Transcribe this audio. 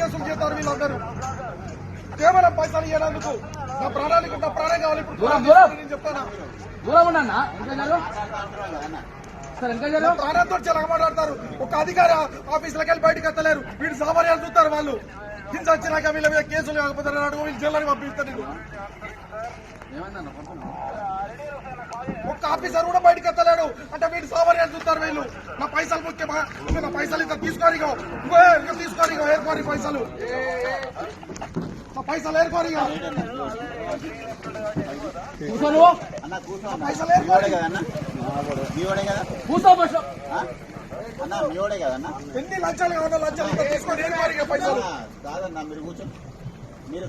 కేసులు చేస్తారు వీళ్ళందరూ. కేవలం పైసలు ఇవ్వడానికి నా ప్రాణానికి నా ప్రాణం కావాలి. ఇప్పుడు నేను చెప్తాను, ప్రాణంతో చాలా మాట్లాడతారు. ఒక అధికారి ఆఫీసులకు వెళ్ళి బయటకు ఎత్తలేరు. వీళ్ళు సామాన్యాలు చూస్తారు. వాళ్ళు హింస వచ్చినాక వీళ్ళ మీద కేసులు కాకపోతే అడుగు వీళ్ళు జైల్లోకి పంపిస్తారు. ఒక్క ఆఫీసర్ కూడా బయటకు ఎత్తలేడు అంటే వీళ్ళు సామాన్యాలు చూస్తారు. వీళ్ళు నా పైసలు ముఖ్యమా, నా పైసలు ఇంకా తీసుకోరిగో, ఇంకా తీసుకోరిగో, ఏర్కోరి పైసలు, నా పైసలు ఏర్కోరిగా, పైసలు ఏర్కోరి ఎన్ని లంచాలు కావాలో లంచాలు తీసుకొని ఏర్కోరిగా పైసలు. కాదన్నా మీరు కూర్చొని మీరు